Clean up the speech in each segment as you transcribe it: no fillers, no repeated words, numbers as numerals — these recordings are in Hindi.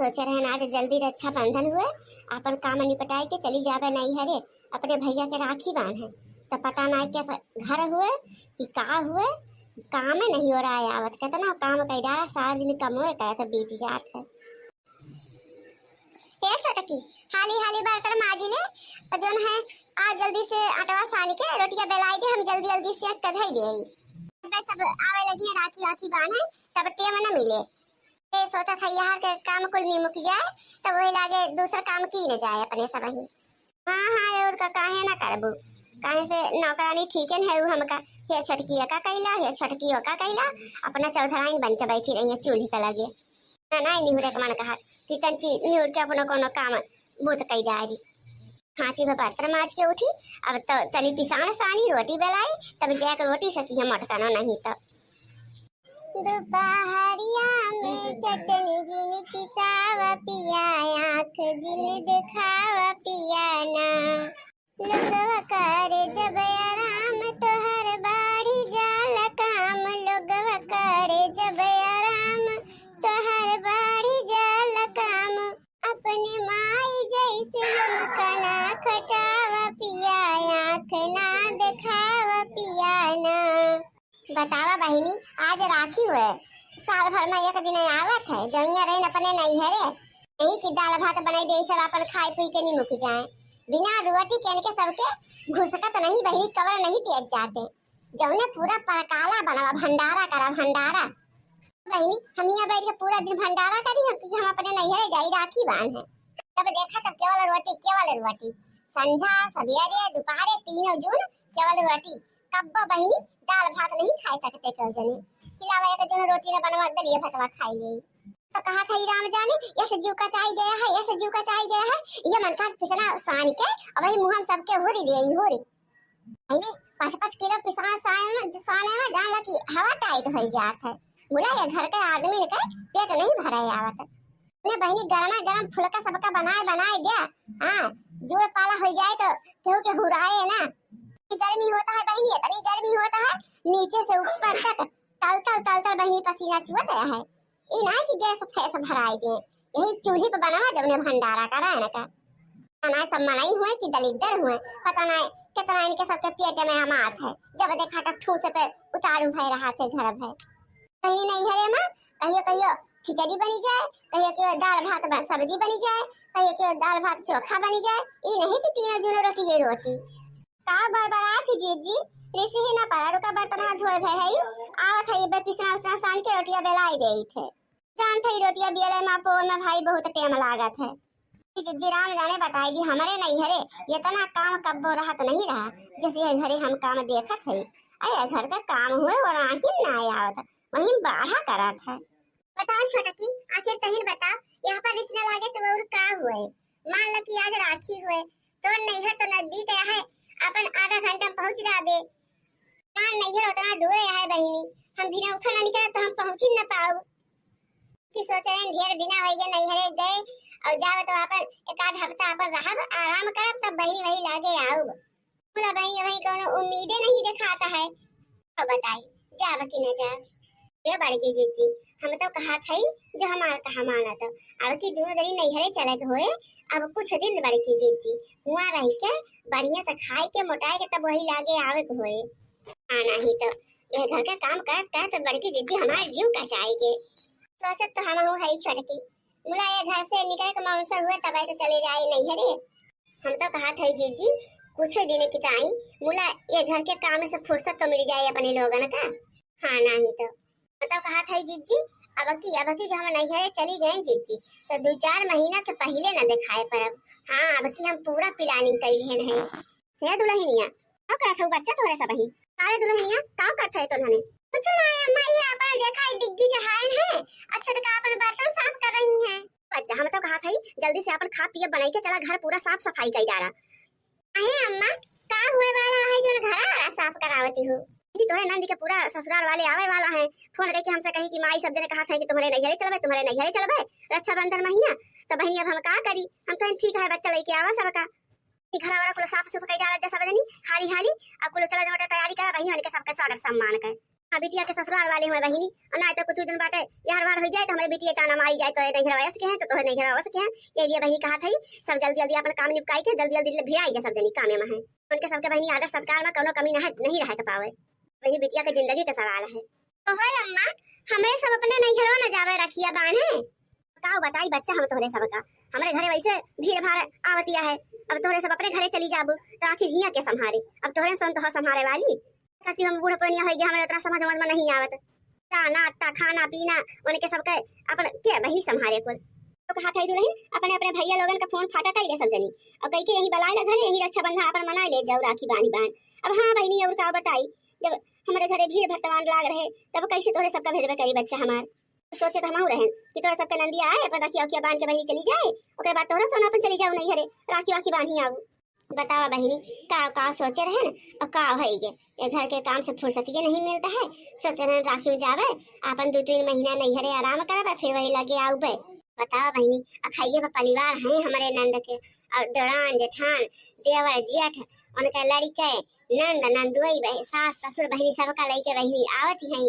सोचे रहे आज जल्दी रक्षाबंधन हुए, अपन काम निपटाए के चली जावे नहीं हरे अपने भैया के राखी बांधे। तो पता नहीं कैसा घर हुए कि का हुए, काम नहीं हो रहा है आवत, कितना काम कर डाला, सारा दिन कमोए करे तो बीत जात है। ये छोटकी हाली हाली बर्तन माजी ले और जोन है आज जल्दी से आटवा सान के रोटियां बेलाई दे, हम जल्दी जल्दी से कधई दे बस सब आवे लगी है राखी राखी बांधे तब टेम न मिले। ये सोचा था यार के काम कुल नहीं मुक जाए तब वही लागे दूसरा काम की न जाए अपने सब ही। हाँ हाँ और का काहे ना करबू, काहे से नौकरानी ठीक है हमका। ये छटकी का कैला, ये छटकी का कैला, अपना चौधराइन बन के बैठी रही है चूल्ही का लगे ना ना निहुरे के मन कहा कि कंची निहुर के अपना कोनो काम बहुत कई जाएगी। खांची में बर्तन माज के उठी, अब तो चली पिसान सानी रोटी बेलाई तब जाकर रोटी सकी है मटकाना नहीं तो। दोपहरिया में चटनी जिन पिसावा पिया, आँख जिन दिखावा पिया ना, लोगवा करे जब आराम तो हर बाड़ी जाला काम, लोगवा करे जब आराम तो हर बाड़ी जाला काम, अपने माई जैसे हमका ना खटावा पिया, आँख ना दिखावा पिया ना। बतावा बहिनी आज राखी हुए, साल भर में एक दिन आवत है, जइया रहे अपने नहीं हरे यही की दाल भात बनाई दे सब अपन खाए पी के नहीं मुक जाए, बिना रोटी के इनके सबके घुसकत नहीं बहिनी कवर नहीं तेज जाते, जौने पूरा परकाला बनावा भंडारा करा भंडारा। बहिनी हम यहाँ बैठ के पूरा दिन भंडारा करी क्योंकि हम अपने नैहरे जाई राखी बांध है। तब देखा तब केवल रोटी संझा सवेरे दोपहरे तीनों जून केवल रोटी। कब बहिनी दाल भात नहीं खा सकते क्यों जने, खिलावा एक जन रोटी न बनवा दलिया भतवा खाई गई। तो कहा था राम जाने ऐसे जीव का चाय गया है, ऐसे जीव का चाय गया है, ये मन का पिसना सान के और वही मुंह हम सबके होरी दे होरी बहिनी 5-5 किलो पिसना साने में जान लगी हवा टाइट हो जात है। बोला ये घर के आदमी के पेट नहीं भरा आवत ने बहिनी गरमा गरम फुलका सबका बनाए दिया। हाँ जोड़ पाला हो जाए तो केहू के हुराए ना, गर्मी होता है बहिनी, इतनी गर्मी होता है नीचे से ऊपर तक तल बहिनी पसीना चुहत है। ये ना कि गैस फैस भराई दे, यही चूल्हे पे बना जब ने भंडारा करा है ना का ना सब मनाई हुए कि दलिद्दर हुए, पता नहीं कितना इनके सबके पेट में अमात है। जब देखा तो ठूस पे उतारू भय रहा थे घर भय बहिनी नहीं हरे माँ कहियो खिचड़ी बनी जाए, कहियो दाल भात सब्जी बनी जाए, कहियो दाल भात चोखा बनी जाए, ये नहीं कि तीनों जून रोटी ये रोटी का बरबरा थी जी ऋषि ही ना पारा रुका बर्तन में धोए भे है आवत है बे पिसना उसना सान के रोटियां बेलाई देई थे। जान थे रोटियां बेले में पोर में भाई बहुत टाइम लागत है। जी राम जाने बताई दी हमारे नहीं हरे ये तना काम कब्बो रहत नहीं रहा जैसे घरे हम काम देखत है। अरे घर का काम हुए और आही ना आवत वही बाढ़ा करत है। बताओ छोटकी आखिर तहिन बता यहाँ पर रिश्ते लागे तो और का हुए, मान लो कि आज राखी हुए तो नैहर तो नजदीक है अपन आधा घंटा पहुंच जाबे, मान नैहर उतना दूर है बहिनी हम बिना उठा ना निकले तो हम पहुंच ही ना पाओ कि सोचे हैं ढेर दिन हो गए नैहरे गए और जावे तो अपन एक आध हफ्ता अपन रहब आराम करब तब बहिनी वही लागे आऊ पूरा बहिनी वही कोनो उम्मीदें नहीं दिखाता है। अब बताई जाब कि न जा ये बड़ी की जीजी हम तो कहा था जो हमारा कहा माना तो अब की दोनों जनी नैहरे चले हुए अब कुछ दिन बड़ी की जीजी हुआ रही के बढ़िया से खाए के मोटाए के तब वही लागे आवे को होए आना ही तो ये घर का काम करत तो बड़ी की जीजी हमारे जीव का चाहेगे सोचत तो हम है छोटकी मुला ये घर से निकले के मौसम हुए तब तो चले जाए नैहरे। हम तो कहा था जीजी कुछ दिन की ताई मुला ये घर के काम से फुर्सत तो मिल जाए अपने लोगन का। हाँ नहीं तो कहा था जीजी अब की हम नैहरे चली गए जीजी तो 2-4 महीना के पहले न दिखाए पर हाँ अब की हम पूरा प्लानिंग कइले हैं। हे दुल्हनिया का करत हो बच्चा तोरे सब ही अरे दुल्हनिया का करत है तोने कुछ ना अम्मा ये अपन देखा डिग्गी चढ़ाए हैं अच्छा का अपन बर्तन साफ कर रही हैं। बच्चा हम तो कहा था जल्दी से अपन खा पिए बनाई के चला घर पूरा साफ सफाई कर डारा। अहे अम्मा का हुए वाला है जो घर साफ करावती हो तोरे नंद के पूरा ससुराल वाले आवे वाला है, फोन करके हमसे कही कि माई सब जने कहा था कि तुम्हारे नैहरे चलबे रक्षाबंधन महीना तो बहनी अब हम का करी हम तो ठीक है बच्चा लेके आवा सब का घर वाला कुल साफ सुफ कर डाला जैसा बदनी हाली अब कुल चला तैयारी करा बहनी के सबका स्वागत सम्मान कर। हाँ बिटिया के ससुराल वाले हुए बहिनी और ना तो कुछ दिन बाटे यार वार हो जाए तो हमारे बिटिया ताना मारी जाए तो नहीं हरवा सके हैं तो तोहे नहीं हरवा सके हैं। ये लिए बहिनी कहा थी सब जल्दी जल्दी अपन काम निपटाई के जल्दी जल्दी भिड़ाई जा सब जनी काम में है उनके सबके बहिनी आदर सत्कार में कोनो कमी नहीं रह पावे। बहिनी बिटिया के जिंदगी का सवाल है। तो है अम्मा हमें सब अपने नहीं हरवा न जावे रखिया बांधे बताओ बताई बच्चा हम तोहरे सब का हमारे घरे वैसे भीड़ भाड़ आवतिया है अब तोहरे सब अपने घरे चली जाबू तो आखिर हिया के संभारे अब तोहरे सन तो संभारे वाली ताकि हम बूढ़े पुरानिया हो गए हमारे उतना समझ में नहीं आवत नाश्ता खाना पीना उनके सबके अपन के बहिनी संभारे कुल तो कहा था दुल्हन अपने अपने भैया लोगन का फोन फाटा कई सब जनी और कई के यही बलाए ना घरे यही रक्षाबंधन अपन मना ले जाओ राखी बानी बान। अब हाँ बहिनी और का बताई जब हमारे घरे भीड़ भटवान लाग रहे तब कैसे तोरे सबका भेजबे करी बच्चा हमार सोचे तो हम रहे कि तोरे सबके नंदिया आए अपन राखी औखिया बांध के बहिनी चली जाए ओकरे बाद तोरे सोना अपन चली जाओ नहीं हरे राखी वाखी बांधी आऊ। बतावा बहिनी का सोचे रहे और का भई गे ये घर के काम से फुर्सत ये नहीं मिलता है सोचे रहे राखी में जावे अपन 2-3 महीना नहीं हरे आराम करबे फिर वही लगे आऊबे। बतावा बहिनी अखाइए परिवार है हमारे नंद के और दौरान जेठान देवर जेठ उनका लड़के नंद नंदुई बहन सास ससुर बहिनी सबका लइके बहिनी आवत हैं।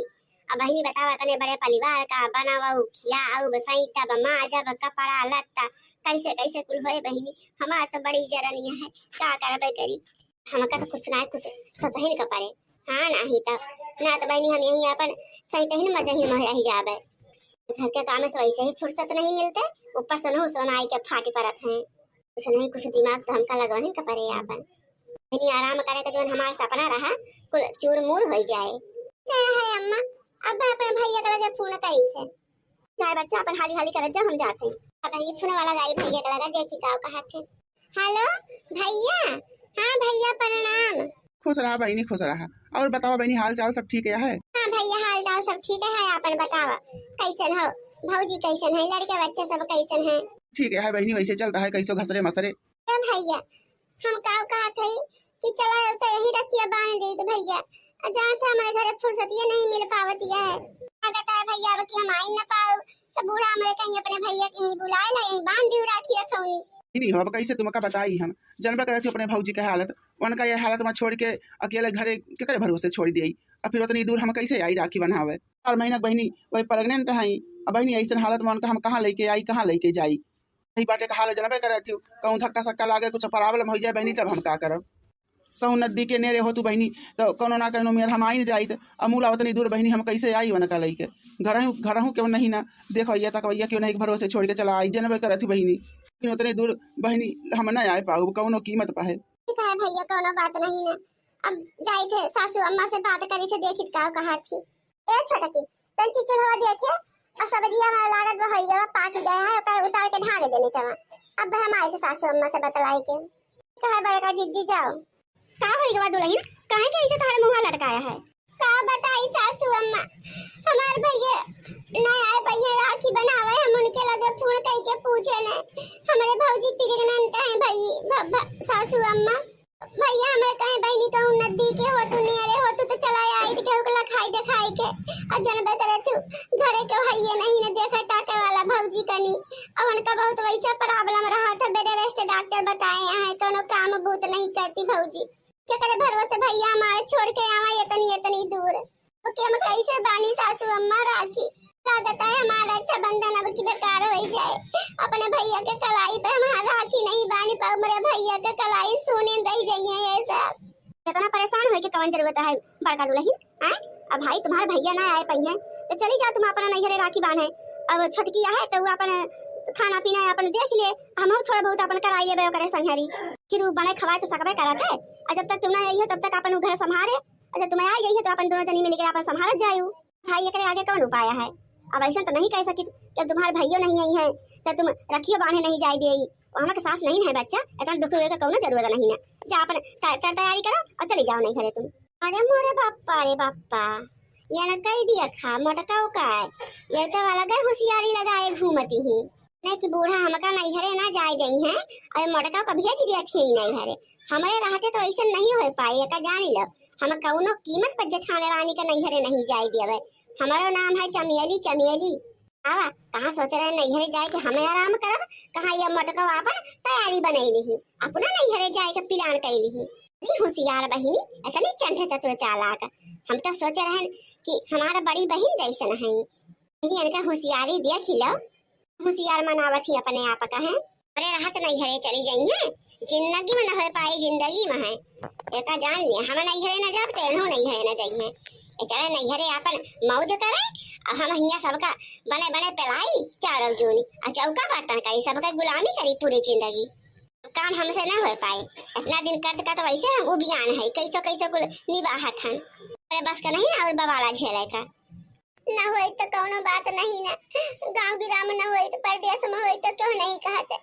अब बहिनी बतावा तने बड़े परिवार का बनावऊ खियाऊ बसैता बमा जब कपड़ा लत्ता कैसे कैसे कुल होए बहिनी हमार तो बड़ी जरनिया है का करबे करी हमका तो कुछ ना कुछ सोच ही न पारे। हाँ नहीं तो ना तो बहिनी हम यही अपन सही ही मजा ही मह रही जाबे घर के काम से वैसे ही फुर्सत नहीं मिलते ऊपर से नहु सोनाई के फाटी परत हैं कुछ नहीं कुछ दिमाग तो हमका लगवा ही करे अपन बहिनी आराम करे का जो हमारा सपना रहा कुल चूर मूर हो जाए। है अम्मा अब अपने भैया का लगे फोन करी से जाए बच्चा अपन हाली हाली कर जब हम जाते हैं पता नहीं फोन वाला गाड़ी भैया का लगा देखी का कहा थे। हेलो भैया हाँ भैया प्रणाम। खुश रहा बहनी खुश रहा और बताओ बहनी हाल चाल सब ठीक है। हाँ भैया हाल चाल सब ठीक है अपन बतावा कैसन हो भौजी कैसन है लड़के बच्चे सब कैसन है। ठीक है बहनी वैसे चलता है कैसो घसरे मसरे। भैया हम कहा थे कि चला तो यही रखिए बांध दे तो भैया जहाँ से हमारे घर फुर्सत ये नहीं मिल पावती है कहता है भैया अब कि हम आई न पाओ तो बूढ़ा हमारे कहीं अपने भैया के यहीं बुलाए ला यहीं बांध दी राखी रखौनी नहीं अब कैसे तुमका बताई हम जनबा करे अपने भौजी के हालत उनका ये हालत में छोड़ के अकेले घरे के करे भरोसे छोड़ दी और फिर उतनी दूर हम कैसे आई राखी बनावे 4 महीना बहनी वही प्रेग्नेंट रही अब बहनी ऐसे हालत में उनका हम कहाँ लेके आई कहाँ लेके जाई यही बाटे का हाल जनबे करे थी कहूँ धक्का सक्का लागे कुछ प्रॉब्लम हो जाए बहनी तब हम का करब कहूँ नदी के नेरे हो तू बहनी तो कोनो ना कहनो मेर हम आई न जाई अमूला उतनी दूर बहनी हम कैसे आई वनका लेके घर हूँ क्यों नहीं ना देखो ये तक भैया क्यों नहीं भरोसे छोड़ के चला आई जनबे करे थी बहनी लेकिन उतनी दूर बहनी हम न आए पाऊ कौनो कीमत पाए। ठीक है भैया कोनो बात नहीं ना अब जाई थे सासू अम्मा से बात करी थे देखी का कहा थी ए छोटा की तंची चढ़वा देखिए और सब दिया हमारा लागत वो होई गया पाक गया है और उतार के ढाग देने चला अब हम आए थे सासू अम्मा से बतलाई के कहा बड़का जीजी जाओ का होई गवा दुल्हन काहे के ऐसे तारे मुंह लटकाया है का बताई सासू अम्मा हमार भैया नहीं आए भैया राखी बनावे हम उनके लगे फोन करके पूछे ने हमारे भौजी प्रेग्नेंट है भाई सासू अम्मा भैया हमें कहे बहनी कहूँ नदी के हो तू नेरे हो तू तो चला आई के ओकला खाई दे खाई के और जनबे करे तू घरे के भैया नहीं ने देखा ताके वाला भौजी कनी अब उनका बहुत वैसा प्रॉब्लम रहा था बेड रेस्ट डॉक्टर बताए हैं कोनो काम बूत नहीं करती भौजी क्या करे भरोसे भैया हमारे छोड़ के आवा इतनी दूर ओके हम कैसे बानी सासू अम्मा राखी लागत है हमारा अच्छा बंधन अब की बेकार हो जाए अपने भैया के कलाई पे हमारा राखी नहीं बानी पाऊ मेरे भैया के कलाई सोने रह जाइए ये सब कितना परेशान होए के कौन जरूरत है बड़का दुल्हन हैं अब भाई तुम्हारे भैया ना आए पहिए तो चली जा तुम अपना नैहरे राखी बांधे अब छटकी है तो अपन खाना पीना अपन देख ले हम थोड़ा बहुत अपन कराई लेबे करे संघरी फिर बने खवाए तो सकबे करते और जब तक तुम ना आई हो तब तक अपन घर संभारे और जब तुम आ गई है तो अपन दोनों जनी मिलके अपन संभालत जायू भाई एकरे आगे कौन उपाय है। अब ऐसा तो नहीं कह सकी जब तुम्हारे भैया नहीं आई है तो तुम रखियो बांधे नहीं जाए देई वहां के सास नहीं है बच्चा इतना दुख हुए का कोनो जरूरत नहीं ना जा अपन तैयारी करो और चली जाओ नहीं घरे तुम। अरे मोरे बाप्पा रे बाप्पा ये ना कह दिया खा मटकाओ का ये तो वाला गए होशियारी लगाए घूमती ही नहीं कि बूढ़ा हमका नहीं हरे ना जाए गई है और मटकाओ का भेज दिया थी नहीं हरे हमारे रहते तो ऐसा नहीं हो पाए का जानी लो हम कौनो कीमत पर जेठान रानी का नहीं हरे नहीं जाए दिया हमारा नाम है चमेली चमेली आवा कहाँ सोच रहे नहीं हरे जाए कि हमें आराम करब कहाँ ये मटकाओ अपन तैयारी बनैली ही अपना नहीं हरे जाए के पिलान कैली ही होशियार बहिनी, ऐसा नहीं चंठ चतुर चालाक। हम तो सोच रहे हैं कि हमारा बड़ी बहन जैसन है। इनका होशियारी दिया खिलो, होशियार मनावत ही अपने आप का है। अरे राहत नहीं हरे चली जाई है, जिंदगी में न हो पाई जिंदगी में है। एका जान लिया हम नहीं हरे न जाब तेनो नहीं हरे न जाइए। चले नहीं हरे अपन मौज करे और हम हिया सबका बने बने पिलाई चारों जूनी और चौका बर्तन करी सबका गुलामी करी पूरी जिंदगी। काम हमसे ना हो पाए, इतना दिन करत करत वैसे हम उबियान है कैसो कैसो कुल निभाहत हैं। अरे बस का नहीं ना और बवाला झेले का ना होई तो कौनो बात नहीं ना, गांव गिराम ना होई तो परदेश में होई तो क्यों नहीं कहते।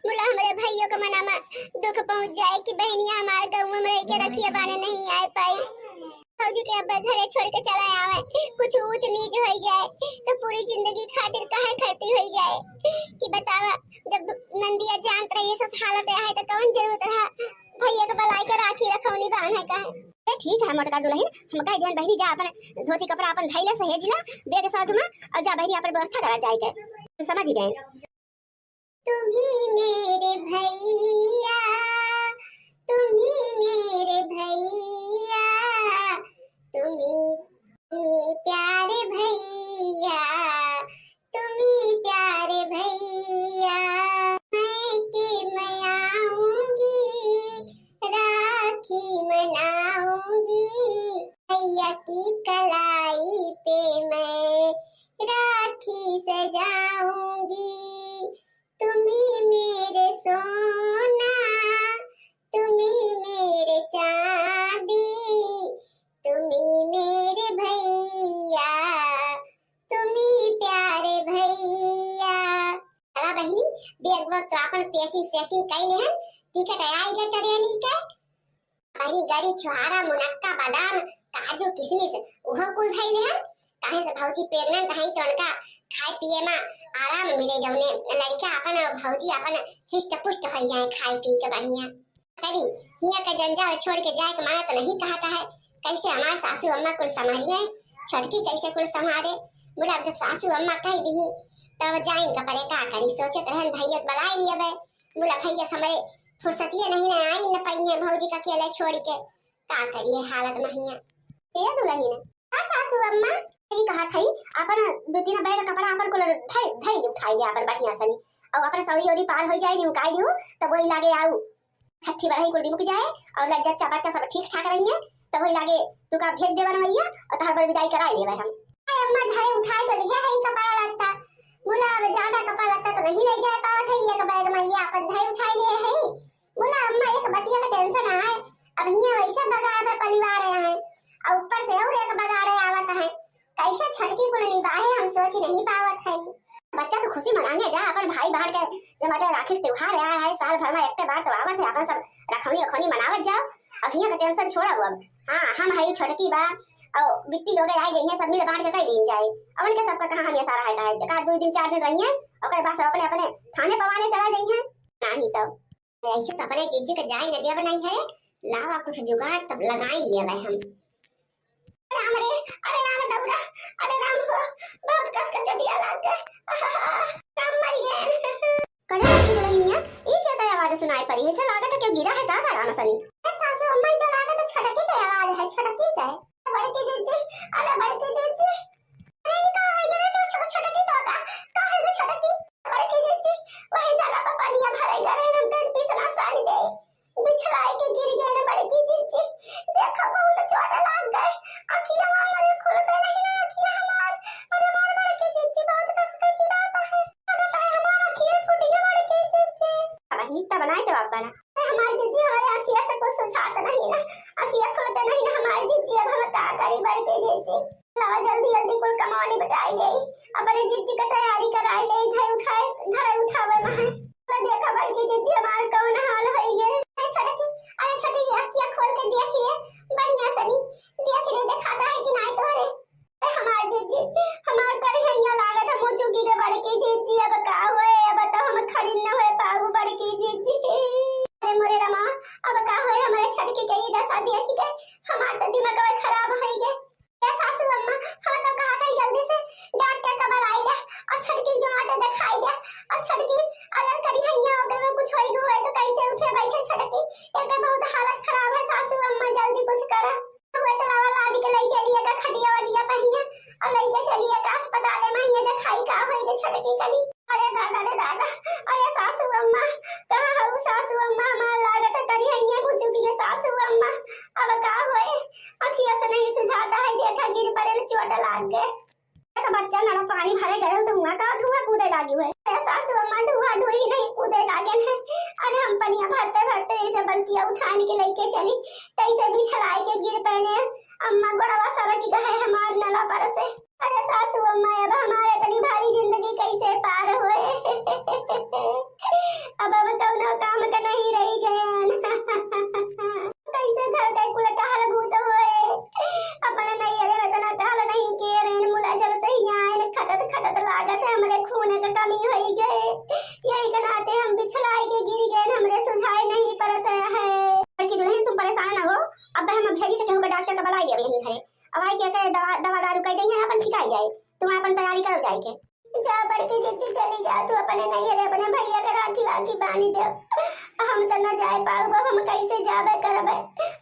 मुला हमारे भाइयों के मना में दुख पहुंच जाए कि बहनियां हमारे गाँव में रह के रखिए बाने नहीं आ पाई। फौजी के अब्बा घरे छोड़ के चला आवे, कुछ ऊंच नीच हो जाए तो पूरी जिंदगी खातिर काहे खर्ची हो जाए कि बतावा। जब नंदिया जानत रही सब हालत है तो कौन जरूरत रहा भैया के बलाई के राखी रखौनी बांध है काहे। ठीक है मोटका दुल्हन, हम कह दियन बहनी जा अपन धोती कपड़ा अपन धैले सहेजला बेग साथ में और जा बहनी अपन व्यवस्था करा जाए के। समझ गए? तुम ही मेरे भैया, तुम ही मेरे भैया, तुम्ही प्यारे भैया, तुम्ही प्यारे भैया। मैं आऊंगी राखी मनाऊंगी, भैया की कलाई पे मैं राखी सजाऊंगी। तुम्ही मेरे सोना, तुम्ही मेरे चांदी, तुम्ही मेरे भैया, तुम्ही प्यारे भैया। अरे बहनी बेग वक्त तो अपन पैकिंग सेटिंग कर ले हैं, टिकट आई है ट्रेन का। बहनी गरी छुहारा मुनक्का बादाम काजू किशमिश उहो कुल धइले हैं। काहे से भौजी प्रेग्नेंट है तो उनका खाए पिए में आराम मिले, जौने लड़का अपन और भौजी अपन हिष्ट पुष्ट हो जाए खाए पी के बढ़िया करी। हिया का जंजाल छोड़ के जाए के माना तो नहीं कहता है। कैसे हमारे सासू अम्मा कुल संभालिए, छटकी कैसे कुल संभाले। बोला जब सासू अम्मा कह दी तब जाइन का परे का करी। सोचत रहन भैया बुलाई लिये। बोला भैया हमारे फुर्सतिये नहीं ना आई न पाई है भौजी का अकेले छोड़ के का करिए हालत महिया। ए दुल्हन का सासू अम्मा यही कहा थई अपन दो तीन बैग कपड़ा अपन को धर धर उठाई ले अपन बढ़िया सनी और अपन सौरी ओरी पार हो जाए निमकाई दियो तब वही लागे आऊ छठी बरही कुल मुक जाए और लज्जा बच्चा सब ठीक ठाक रहिए तब वही लागे तू का भेज देवन भैया और तहर पर विदाई करा लेबे हम। अम्मा धरे उठाए तो लिया है कपड़ा लगता मुला अब ज्यादा कपड़ा लगता तो नहीं ले जाए पावत है एक बैग में ये अपन धरे उठाए लिए है। मुला अम्मा एक बतिया का टेंशन आए अब हिया वैसे बगाड़ में परिवार है और ऊपर से और एक बगाड़े आवत है कैसे छटकी को निभाए हम सोच नहीं पावत है। बच्चा तो खुशी मनाने जा अपन भाई बहन के जब मटे राखी त्योहार आया है साल भर में एक बार तो आवत है अपन सब रखौनी अखौनी मनावत जाओ अब हिया का टेंशन छोड़ा अब। हां हम है छटकी बा और बिट्टी लोग आई गई है सब मिल बांट के कई दिन जाए अब उनके सबका कहां हम ये सारा है का 2 दिन 4 दिन रहिए और के बाद सब अपने अपने खाने पवाने चला जाइए नहीं तो ऐसे तो अपने जीजी के जाए नदिया बनाई है लावा कुछ जुगाड़ तब लगाई लिया भाई हम। राम रे अरे राम दौड़ा अरे राम हो बहुत कस का चटिया लग गए राम मर गए कले की दुल्हनिया ये क्या का आवाज सुनाई पड़ी है। ऐसा लागत है कि गिरा है का गाना सनी सासू अम्मा तो लागत है छटकी की आवाज है छटकी का बड़की दीदी अरे बड़की दीदी अरे ये का है ये तो छटकी तो का है ये छटकी बड़की दीदी वही डाला पानिया भरे जा रहे हम टन पिसना सारी दे बिछड़ाए के गिर गए ना बड़की दीदी देखो बहुत चोट लग गए अखियां हमारे खुलते नहीं ना अखियां हमार अरे मार बड़की दीदी बहुत कस के पिराता है लगता है हमारा अखियां फूट गई बड़की दीदी अब नित्ता बनाए तो अब बना हमारी दीदी हमारे अखियां से कुछ सुझाता नहीं ना अखियां खुलते नहीं ना हमारी दीदी अब हम का करी बड़की दीदी लावा जल्दी जल्दी कुल कमानी बटाई ले अपने दीदी का तैयारी कराई ले घर उठावे में देखा बड़की दीदी हमार कौन हाल हो गए छटकी अरे छटकी अखियां खोल के देख रे बढ़िया सनी देख रे दिखाता है कि नहीं तोरे हमार दीदी हमार करे है यहाँ लागत है मुचुकी के बड़की दीदी अब का होए अब तो हम खड़ी न होए पाऊ बड़की दीदी अरे मोरे रमा अब का होए हमारे छटकी के ये दशा देख के हमार तो दिमाग खराब हो गए। सासू अम्मा हम तो कहा था जल्दी से डॉक्टर का बुलाई ले और छटकी जो आटे दिखाई दे और छटकी अगर करी हैया अगर में कुछ होई हुए तो कैसे उठे बैठे छटकी एकर बहुत हालत खराब है सासू अम्मा जल्दी कुछ करा हुए तो लावा लादी के ले चलिएगा खटिया वटिया पहिया और लेके चलिएगा अस्पताल में ये दिखाई का होई रे छटकी कभी अरे दादा अरे सासू अम्मा कहां हो सासू अम्मा हमार लागत करी हैया कुछ की सासू अम्मा अब का होए अखिया से नहीं सुझाता है देखा गिर पड़े ने चोट लाग गए तो बच्चा ना पानी भरे गए तो हुआ का धुआं कूदे लागी हुए सासू अम्मा धुआं ढोई नहीं कूदे लागे है अरे हम पनिया भरते भरते ऐसे बल्टिया उठान के लेके चली तैसे भी छड़ाई के गिर पड़े अम्मा गोड़वा सारा की गए हमार नला पर से अरे सासू अम्मा अब हमारे इतनी भारी जिंदगी कैसे पार हुए अब कौनो काम का नहीं रही गए कैसे घर का उलटा हाल भूत हुए अपने नहीं अरे इतना टाल नहीं के रेन मुला जब से यहाँ खटत लागत है हमरे खून का कमी होई गए यही कनाते हम बिछड़ाई के गिर गए हमरे सुझाई नहीं पड़ता है कि दुल्हन तुम परेशान ना हो अब हम भेजी से कहूँगा डॉक्टर का बुलाई अब यहीं घरे अब आई कहते दवा दारू कह देंगे अपन ठीक आ जाए तुम अपन तैयारी करो जाए के जा बढ़ के जितनी चली जा तू अपने नहीं है अपने भैया का राखी वाखी बानी दे हम तो न जाए पाओ बाबा हम कैसे जाबे करबे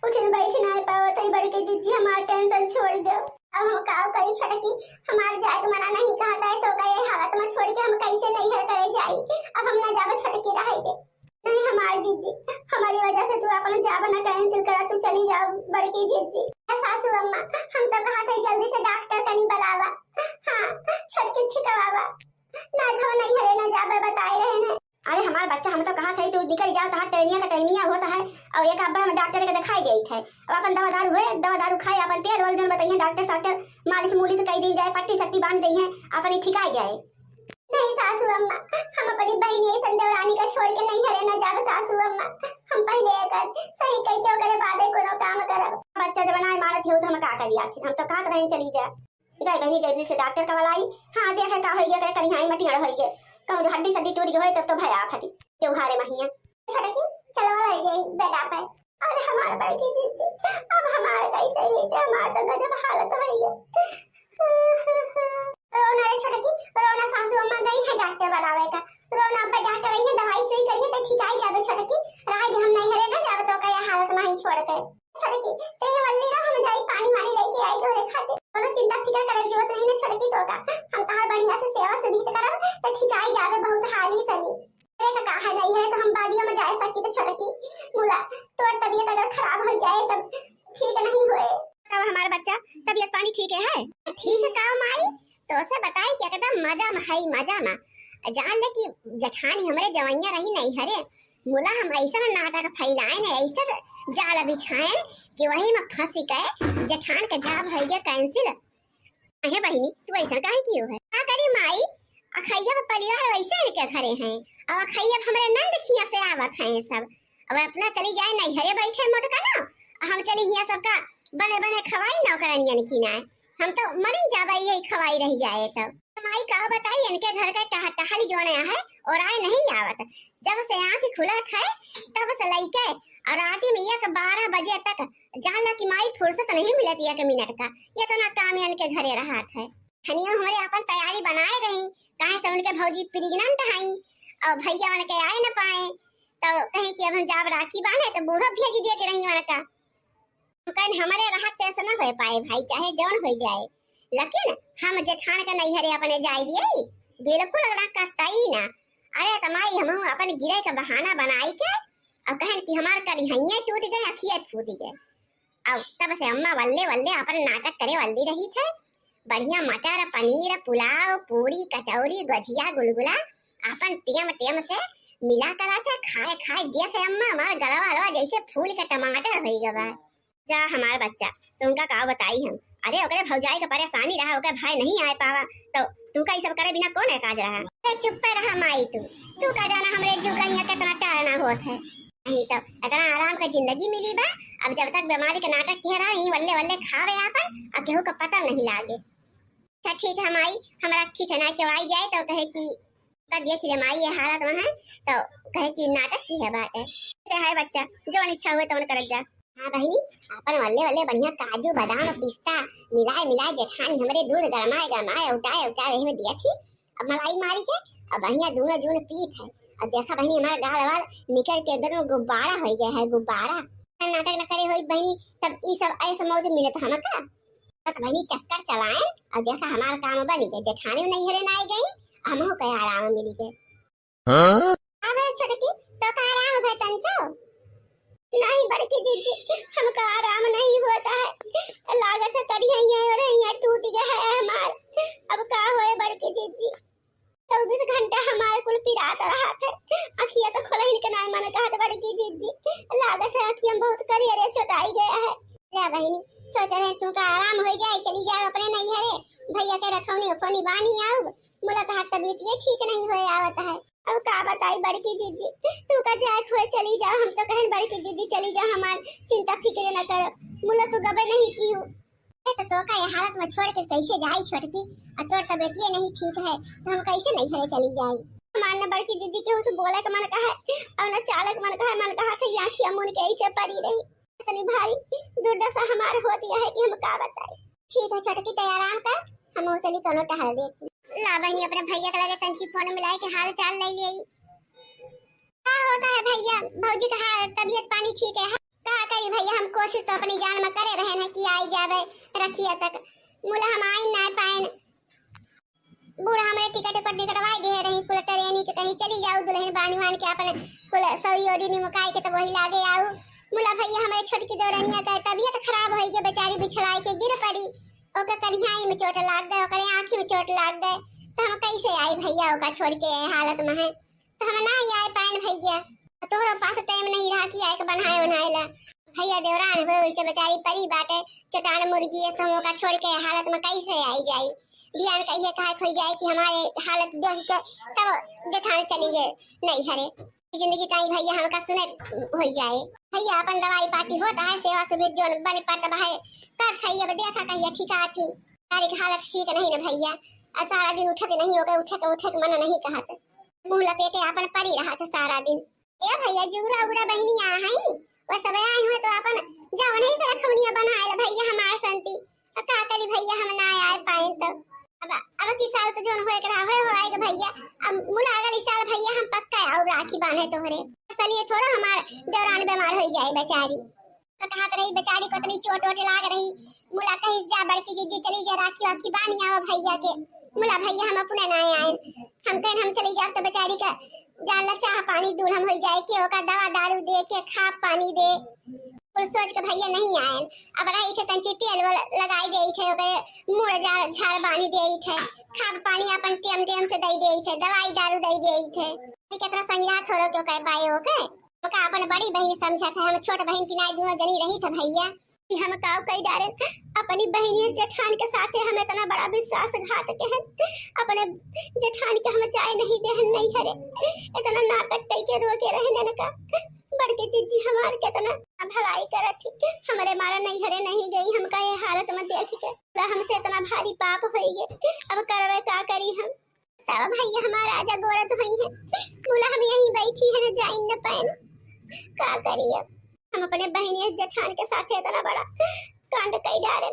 उठन बैठ ना पाओ तई बढ़ के दीजिए हमार टेंशन छोड़ दो अब हम काव करी छटकी हमार जाए के मना नहीं कहता है तो कहे हालत में छोड़ के हम कैसे नहीं हर करे जाई अब हम न जाबे छटकी रह दे नहीं हमार दीदी हमारी वजह से तू अपन जाब ना कैंसिल करा तू चली जाओ बढ़ के दीदी सासू अम्मा हम तो कहा थे जल्दी से डॉक्टर कनी बुलावा हां छटकी ठिकावा ना जो नहीं हरे ना जाबे बताए रहे ना अरे हमारा बच्चा हम तो कहा थे तू निकल जाओ तो टेनिया का टेनिया होता है और एक अब्बा हम डॉक्टर के दिखाई गई थे अब अपन दवा दारू खाए अपन तेल रोल जन बताइए डॉक्टर मालिश मुलिश कह दी जाए पट्टी सट्टी बांध दी है अपन ठिकाई जाए नहीं सासू अम्मा हम अपनी बहन ये संदेवरानी का छोड़ के नहीं हरे ना जावे सासू अम्मा हम पहले कर सही कह के करे बादे कोनो काम करब बच्चा जब बनाए मारत हो तो हम का करी आखिर हम तो कहत रहे चली जा जाए बहनी जल्दी से डॉक्टर का बुलाई हां देखे का होई गया कहीं हाई मटी होई गए कहूं जो हड्डी सड्डी टूट गई तब तो भया फटी त्योहारे महीना छड़की चलो ले जाई बेटा पे अरे हमारे बड़े की जीजी अब हमारे कैसे बीते हमारे तो गजब हालत होई है रोना रे छटकी रोना सासू अम्मा गई है डॉक्टर बुलावे का रोना पे डॉक्टर आई है दवाई सुई करिए तो ठीक आई जावे छटकी राह हम नहीं हरे ना जावे तो कया हालत में ही छोड़ के छटकी ते वल्ली ना हम जाई पानी वानी लेके आई तो रे खाते कोनो चिंता फिकर करे जरूरत नहीं ना छटकी तो का हम तार बढ़िया से सेवा सुविध करब तो ठीक आई जावे बहुत हाली सनी एक कहा नहीं है तो हम बादियों में जा सकी तो छटकी मुला तो तबीयत अगर खराब हो जाए तब ठीक नहीं होए अब हमारा बच्चा तबीयत पानी ठीक है ठीक है का माई तो से बताई क्या कहता मजा में मजा में जान ले कि जठानी हमरे जवैया रही नहीं हरे मुला हम ऐसा नाटक फैलाए ना ऐसा जाल बिछाए कि वही में फंसी गए जठान का जाब हो गया कैंसिल अहे बहिनी तू ऐसा काहे कियो है का करी माई अखैया परिवार वैसे के घरे हैं अब अखैया हमरे नंद खिया से आवत हैं सब अब अपना चली जाए नहीं हरे बैठे मोटका ना हम चली हिया सबका बने बने खवाई नौकरानियन की ना हम तो मरी जाबे यही खवाई रह जाए तब माई का बताई इनके घर का टहली जोड़े है और आए नहीं आवत जब से आंख खुला था तब से लइके और रात में 12 बजे तक जान की माई फुर्सत नहीं मिलती 1 मिनट का ये तो ना काम इनके घरे रहा था खनिया हमारे अपन तैयारी बनाए रही काहे से उनके भौजी प्रेग्नेंट हई और भैया उनके आए न पाए तो कहीं कि अब हम जाब राखी बांधे तो बूढ़ा भेज दिए के रही उनका कहीं हमारे राहत कैसे न हो पाए भाई चाहे जौन हो जाए लेकिन हम जेठान का नहीं हरे अपने जाई दिए बिल्कुल कतई ना अरे तमाई हम अपन गिरे का बहाना बनाई के और कहन कि हमार करिहैया टूट गए अखिया फूट गए अब तब से अम्मा वल्ले वल्ले अपन नाटक करे वल्ली रही थे बढ़िया मटर पनीर पुलाव पूरी कचौरी गजिया गुलगुला अपन टेम से मिला करा थे खाए दिया थे अम्मा हमारा गलवा जैसे फूल का टमाटर हो गया जा हमारा बच्चा तुमका का बताई हम अरे ओकरे भौजाई के परेशानी रहा ओकर भाई नहीं आए पावा तो तू का सब करे बिना कौन है काज रहा अरे चुप पे रहा माई तू का जाना हमरे जुगनिया कितना टालना होत है नहीं तो इतना आराम का जिंदगी मिली बा अब जब तक बीमारी के नाटक कह रहा है वल्ले वल्ले खावे आपन अब केहू का पता नहीं लागे अच्छा ठीक है माई हमरा अच्छी से ना केवाई जाए तो कहे कि तब देख ले माई ये हालत में है तो कहे कि नाटक की है बात है बच्चा जो इच्छा हुए तो कर जा हाँ बहनी अपन वल्ले बढ़िया काजू बादाम पिस्ता मिलाए जेठानी हमरे दूध गरमाए उठाए वही में दिया थी अब मलाई मारी के और बढ़िया दोनों जून पीत है। और देखा बहनी हमारा गाल वाल निकल के एकदम गुब्बारा हो गया है, गुब्बारा। नाटक न करे होई बहनी तब ई सब ऐसे मौज मिलत हमका। तो बहनी चक्कर चलाए और देखा हमारा काम बनी गए, जेठानी नहीं हरे ना गई, हमहु के आराम मिली गए। अब छोटकी तो का आराम है तंचो नहीं बड़की जीजी, हमका आराम नहीं होता है, लागत है करिया ये और ये टूट गया है हमार। अब का होए बड़की जीजी, 24 घंटा हमारे कुल पिरात रहा थे, अखिया तो खोला ही के ना मन कहत बड़की जीजी, लागत है अखिया बहुत करिया चोटाई गया है। ले बहनी सोच रहे तू का आराम हो जाए, चली जाओ अपने नहीं हरे भैया के रखौनी ओखोनी बानी आओ, मुला तो तबीयत ये ठीक नहीं होए आवत है। अब का बताई बड़की जीजी, तू का जाए खोए चली जाओ, हम तो कहन बड़की जीजी चली जाओ, हमार चिंता फिक्र न करो, मुला तो गबे नहीं कियो। तो का ये हालत में छोड़ के कैसे जाई छोटकी, और तोर तबीयत ये नहीं ठीक है तो हम कैसे नहीं हरे चली जाई। हमार न बड़की जीजी के उस बोले का मन कहा और न चालक मन कहा कि आंखिया मुन के ऐसे परी रही, इतनी भारी दुर्दशा हमार होती है कि हम का बताई। ठीक है छोटकी तो आराम कर, हम उसे कोनो टहल देखी। ला बहनी अपने भैया के लगे तंची फोन मिलाए के हाल चाल ले ली। क्या होता है भैया, भौजी का हाल तबीयत पानी ठीक है? कहा करी भैया, हम कोशिश तो अपनी जान में करे रहे हैं कि आई जावे रखिए तक, मुला हम आई ना पाए। बूढ़ा हमारे टिकट पर निकलवाई दे रही कुल ट्रेनी के कहीं चली जाओ दुल्हन बानी वान के अपने कुल सौरी ओडी निमकाई के तो वही लागे आओ। मुला भैया हमारे छोटकी दौरानिया का तबीयत खराब होई के बेचारी बिछड़ाई के गिर पड़ी, ओका कन्हैया में चोट लाग गए, ओकरे आंखी में चोट लाग गए, तो हम कैसे आई भैया ओका छोड़ के हालत में है, तो हम ना आए पाए भैया। तोहरा पास टाइम नहीं रहा कि आए के बनाए ला भैया देवरान हो वैसे बेचारी परी बाटे चटान मुर्गी है, तो हम ओका छोड़ के हालत में कैसे आई जाई। बियान कहिए कहा खोई जाए कि हमारे हालत देख के तब जेठान चली गए नहीं हरे जिंदगी का भैया हमका सुने हो जाए। भैया अपन दवाई पाती होता है, सेवा सुविधा जो बने पड़ता है कर खाइए, देखा कहिए ठीक आती तारी की हालत ठीक नहीं ना भैया, और सारा दिन उठे नहीं हो गए, उठे के मन नहीं कहत, मुंह लपेटे अपन पड़ी रहा था सारा दिन। ए भैया जुगरा उगरा बहनी आ हई वो सब आए हुए तो अपन जाओ नहीं से रखमनिया बनाए भैया हमार संती, का करी भैया हम ना आए पाए तो अब की साल तो जोन होए करा होए आएगा भैया। अब मुला अगली साल भैया हम पक्का और राखी बांधे तोहरे, चलिए थोड़ा हमार दौरान बीमार हो जाए बेचारी, तो कहत रही बेचारी को इतनी चोट वोट लाग रही, मुला कहीं जा बड़की जीजी चली जा राखी वाखी बानी आओ भैया के, मुला भैया हम अपने ना आए, हम कहें हम चली जाओ तो बेचारी का जानला चाह पानी दूर हम हो जाए के ओका दवा दारू दे के खा पानी दे, और सोच के भैया नहीं आए। अब रही थे तंची तेल लगाई दे थे, ओके मुड़ झाड़ बानी दे थे, खाद पानी अपन टेम टेम से दे थे, दवाई दारू दे थे, कितना संगीना थोड़ो क्यों कह पाए हो के ओका अपन बड़ी बहन समझा था, हम छोट बहन की नाई दोनों जनी रही था भैया कि हम काव कई डारे अपनी बहनी जेठान के साथ हम इतना बड़ा विश्वासघात के हैं, अपने जेठान के हम चाय नहीं देहन नहीं करे, इतना नाटक कई के रोके रहने का बड़के जीजी हमार कितना भलाई करत थी, हमारे मारा नहीं हरे नहीं गई, हमका ये हालत में देख के हमसे इतना भारी पाप होई गए, अब करवे का करी हम। तब भैया हमारा राजा गोरत भई है, बोला हम यहीं बैठी है न जाइन न पाए, का करी अब हम अपने बहनी जेठान के साथ इतना बड़ा कांड कई डारे,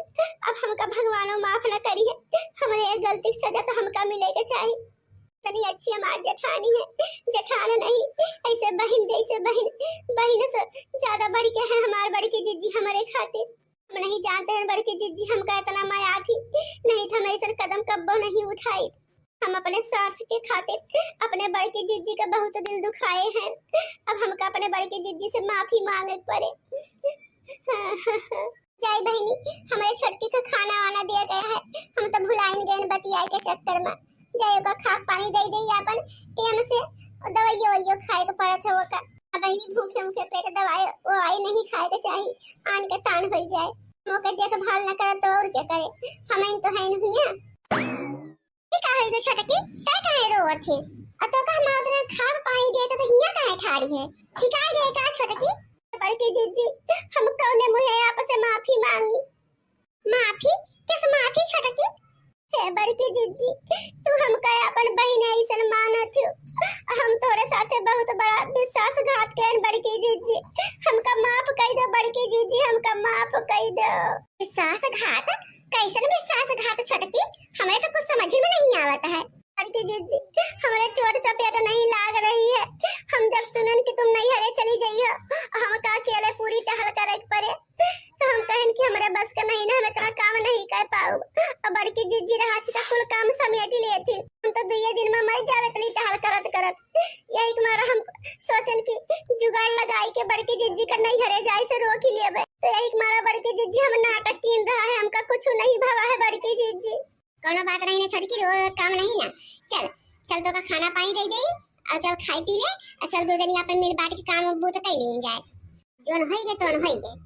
अब हमका भगवानो माफ न करी है, हमारे ये गलती सजा तो हमका मिलेगा चाहिए। इतनी अच्छी हमारी जेठानी है, जेठान नहीं ऐसे बहन जैसे बहन से ज्यादा बड़ी के है हमारे बड़की जीजी हमारे खातिर, हम नहीं जानते हैं बड़की जीजी हमका इतना माया थी, नहीं तो हम ऐसा कदम कब्बो नहीं उठाई, हम अपने स्वार्थ के खातिर अपने बड़की जीजी का बहुत दिल दुखाए हैं, अब हमका अपने बड़की जीजी से माफी मांगे पड़े। जय बहनी हमारे छोटकी का खाना वाना दिया गया है, हम तो भुलाइन गए बतियाए के चक्कर में, जय का खा पानी दे दे अपन टेम से, दवाइयो वइयो खाए के पड़त है, वो का बहनी भूखे मुखे पेट दवाई वो आई नहीं खाए के चाहिए, आन के तान हो जाए, मोके देखभाल न करे तो और क्या करे, हम तो है नहीं का होई गो छोटकी काय काहे रोवत है, तो का हम उधर खा पानी दे तो हिया काहे ठाड़ी है, ठिकाई गए का छोटकी। बड़की जीजी हम कौने मुहे आपसे माफी मांगी, माफी किस माफी छोटकी, हे बड़की जीजी तू हमका अपन बहन ऐसन मानत हो, हम तोरे साथे बहुत बड़ा विश्वासघात करें बड़की जीजी, हमका माफ कर दो बड़की जीजी, हमका माफ कर दो। विश्वासघात कैसन विश्वासघात छोटकी, हमें तो कुछ समझ में नहीं आवत है, बड़की जीजी हमारे चोट चपेट नहीं लाग रही है। हम जब सुनन कि तुम नहीं हरे चली जाइयो हम का अकेले पूरी टहल करे पड़े तो हम कहन कि हमारे बस का नहीं ना, हम इतना काम नहीं कर पाऊ। और बड़की जीजी हाथ का कुल काम समेट लेती, हम तो 2 दिन में मर जावे इतनी टहल करत करत। यही के मारा हम सोचन कि जुगाड़ लगाई के बड़की जीजी का नहीं हरे जाए से रोक ही लेबे। तो यही के मारा बड़की जीजी हम नाटक कीन रहा है, हमका कुछ नहीं भवा है बड़की जीजी। कोनो बात नहीं ना छोटकी, रो काम नहीं ना। चल चल तो का खाना पानी दे दे और चल खाई पी ले और चल 2 दिन अपन मिल बांट के काम बूत कई लेन जाए। जोन होई गे तोन होई गे।